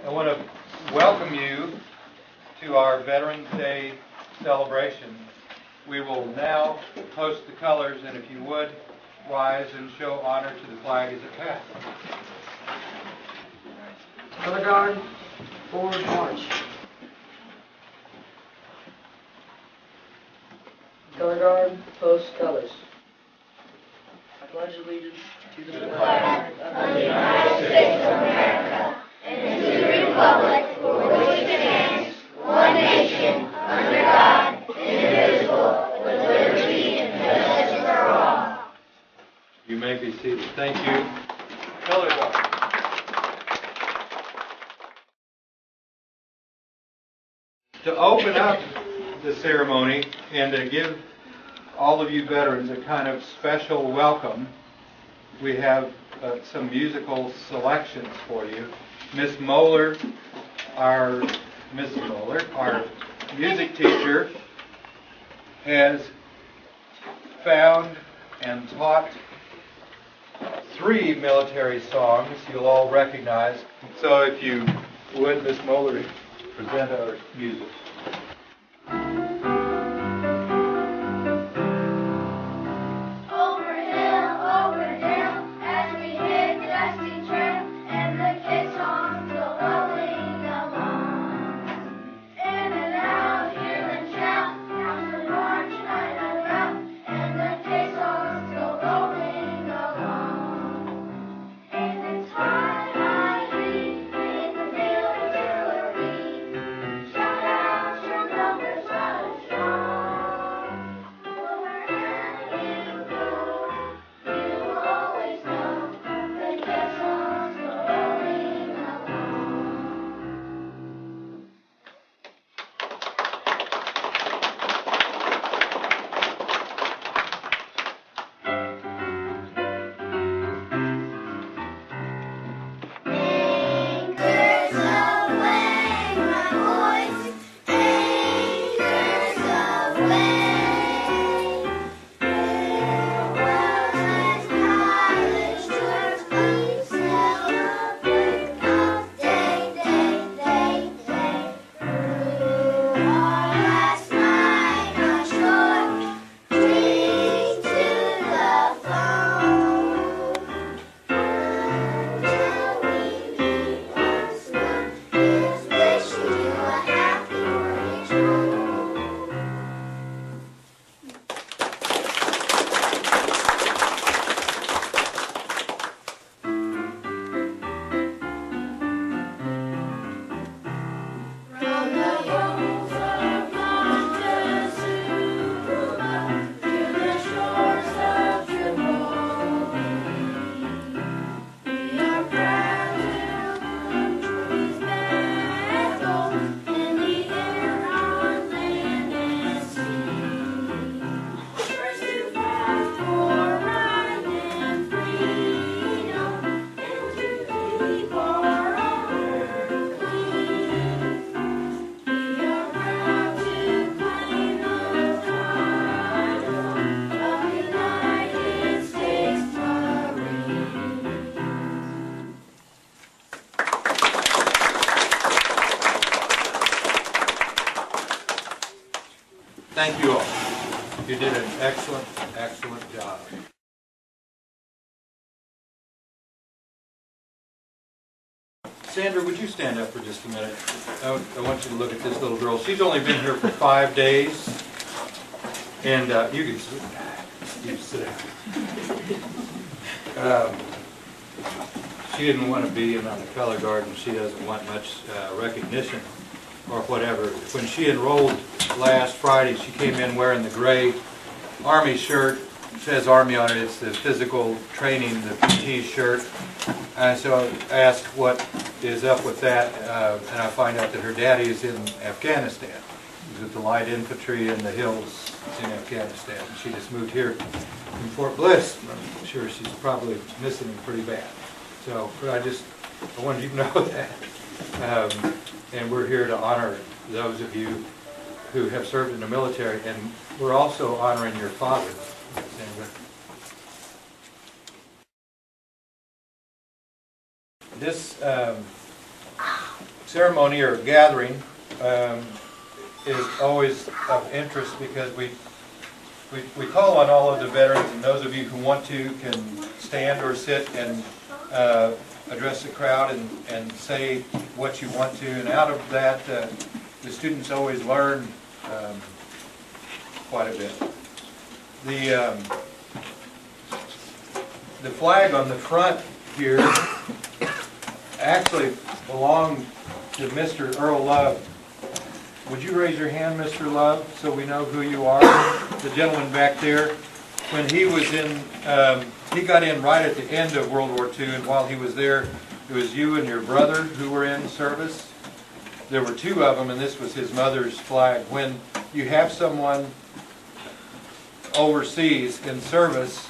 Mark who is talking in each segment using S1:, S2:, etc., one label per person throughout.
S1: I want to welcome you to our Veterans Day celebration. We will now host the colors, and if you would, rise and show honor to the flag as it passes.
S2: Color guard, forward march. Color guard, post colors. I pledge allegiance to the flag
S3: of the United States of America and to the republic for which it stands, one nation, under God, indivisible, with liberty and justice for all.
S1: You may be seated. Thank you. Color guard. To open up the ceremony and to give all of you veterans a kind of special welcome, we have some musical selections for you. Mrs. Moeller, our music teacher, has found and taught 3 military songs you'll all recognize. So if you would, Miss Moeller, present our music. Thank you all. You did an excellent, excellent job. Sandra, would you stand up for just a minute? I want you to look at this little girl. She's only been here for 5 days. And you can sit down. She didn't want to be in on the color guard, and she doesn't want much recognition or whatever. When she enrolled last Friday, she came in wearing the gray Army shirt. It says Army on it. It's the physical training, the PT shirt. And so I asked what is up with that, and I find out that her daddy is in Afghanistan. He's with the light infantry in the hills in Afghanistan. She just moved here from Fort Bliss. I'm sure she's probably missing him pretty bad. So, but I wanted you to know that. And we're here to honor those of you who have served in the military, and we're also honoring your father, Sandra. This ceremony or gathering is always of interest because we call on all of the veterans, and those of you who want to can stand or sit and address the crowd and say what you want to, and out of that the students always learn quite a bit. The flag on the front here actually belonged to Mr. Earl Love. Would you raise your hand, Mr. Love, so we know who you are? The gentleman back there. When he was in, he got in right at the end of World War II, and while he was there, it was you and your brother who were in service. There were two of them, and this was his mother's flag. When you have someone overseas in service,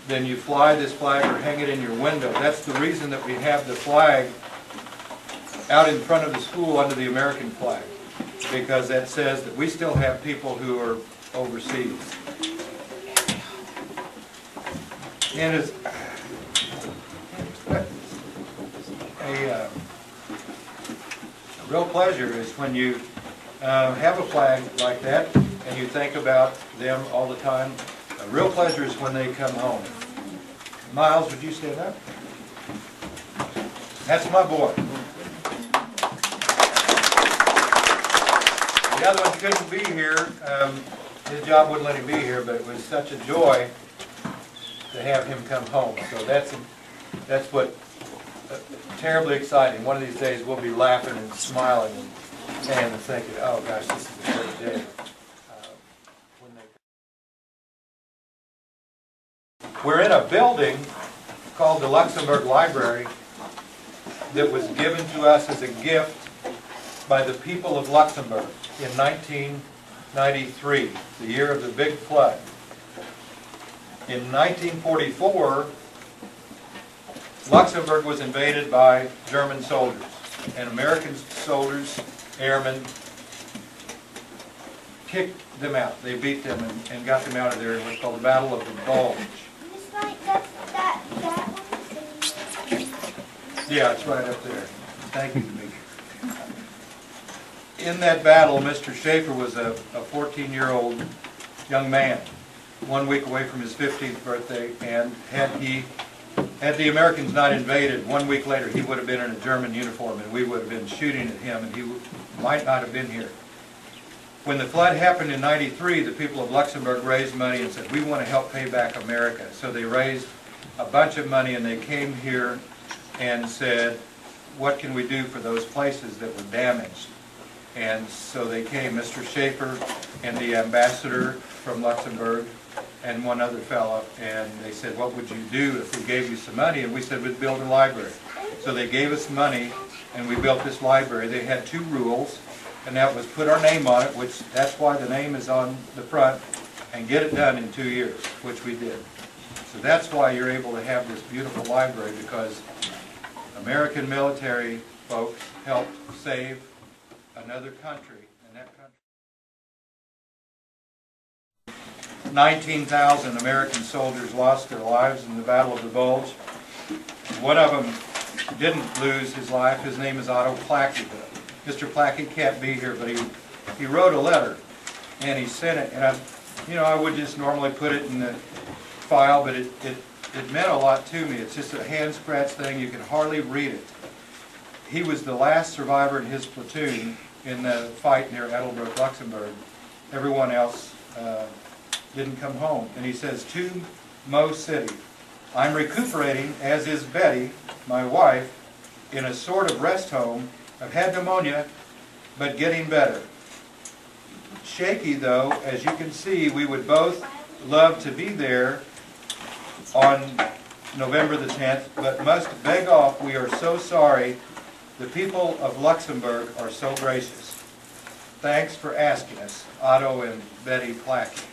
S1: then you fly this flag or hang it in your window. That's the reason that we have the flag out in front of the school under the American flag, because that says that we still have people who are overseas. And it's a real pleasure is when you have a flag like that and you think about them all the time. A real pleasure is when they come home. Miles, would you stand up? That's my boy. The other one couldn't be here. His job wouldn't let him be here, but it was such a joy to have him come home. So that's what terribly exciting. One of these days we'll be laughing and smiling and thinking, oh gosh, this is a great day. We're in a building called the Luxembourg Library that was given to us as a gift by the people of Luxembourg in 1993, the year of the big flood. In 1944, Luxembourg was invaded by German soldiers, and American soldiers, airmen, kicked them out. They beat them and got them out of there in what's called the Battle of the Bulge. Yeah, it's right up there. Thank you, Demetra. In that battle, Mr. Schaefer was a 14-year-old young man, 1 week away from his 15th birthday, and had the Americans not invaded, 1 week later he would have been in a German uniform and we would have been shooting at him and he might not have been here. When the flood happened in '93, the people of Luxembourg raised money and said, we want to help pay back America. So they raised a bunch of money and they came here and said, what can we do for those places that were damaged? And so they came, Mr. Schaefer and the ambassador from Luxembourg and one other fellow, and they said, what would you do if we gave you some money? And we said, we'd build a library. So they gave us money and we built this library. They had two rules, and that was put our name on it, which that's why the name is on the front, and get it done in 2 years, which we did. So that's why you're able to have this beautiful library, because American military folks helped save another country, and that country. 19,000 American soldiers lost their lives in the Battle of the Bulge. One of them didn't lose his life. His name is Otto Plackey. Mr. Plackey can't be here, but he wrote a letter and he sent it. And I would just normally put it in the file, but it meant a lot to me. It's just a hand scratch thing. You can hardly read it. He was the last survivor in his platoon in the fight near Edelbrook, Luxembourg. Everyone else didn't come home. And he says, to Mo City, I'm recuperating, as is Betty, my wife, in a sort of rest home. I've had pneumonia, but getting better. Shaky though, as you can see, we would both love to be there on November the 10th, but must beg off. We are so sorry. The people of Luxembourg are so gracious. Thanks for asking us, Otto and Betty Plackey.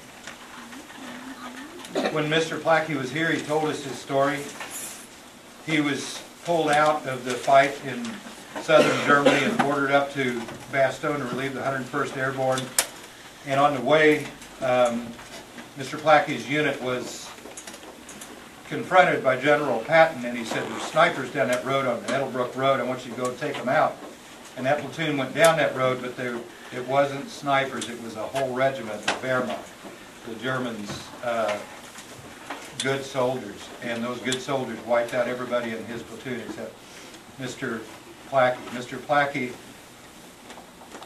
S1: When Mr. Plackey was here, he told us his story. He was pulled out of the fight in southern Germany and ordered up to Bastogne to relieve the 101st Airborne. And on the way, Mr. Plackey's unit was confronted by General Patton, and he said, there's snipers down that road on the Edelbrook Road. I want you to go take them out. And that platoon went down that road, but it wasn't snipers, it was a whole regiment of Wehrmacht, the Germans' good soldiers. And those good soldiers wiped out everybody in his platoon except Mr. Plackey. Mr. Plackey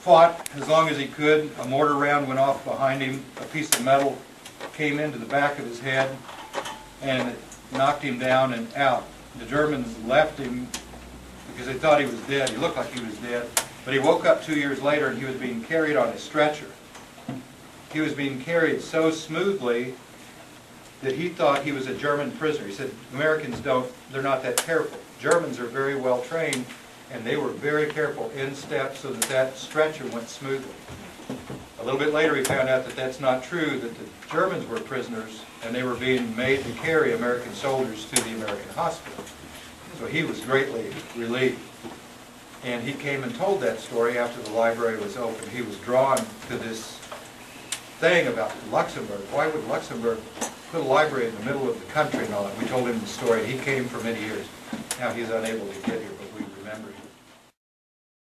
S1: fought as long as he could. A mortar round went off behind him. A piece of metal came into the back of his head and it knocked him down and out. The Germans left him because they thought he was dead. He looked like he was dead. But he woke up 2 years later and he was being carried on a stretcher. He was being carried so smoothly that he thought he was a German prisoner. He said, Americans they're not that careful. Germans are very well trained, and they were very careful in step so that that stretcher went smoothly. A little bit later he found out that that's not true, that the Germans were prisoners and they were being made to carry American soldiers to the American hospital. So he was greatly relieved. And he came and told that story after the library was open. He was drawn to this thing about Luxembourg. Why would Luxembourg put a library in the middle of the country and all that? We told him the story. He came for many years. Now he's unable to get here, but we remember him.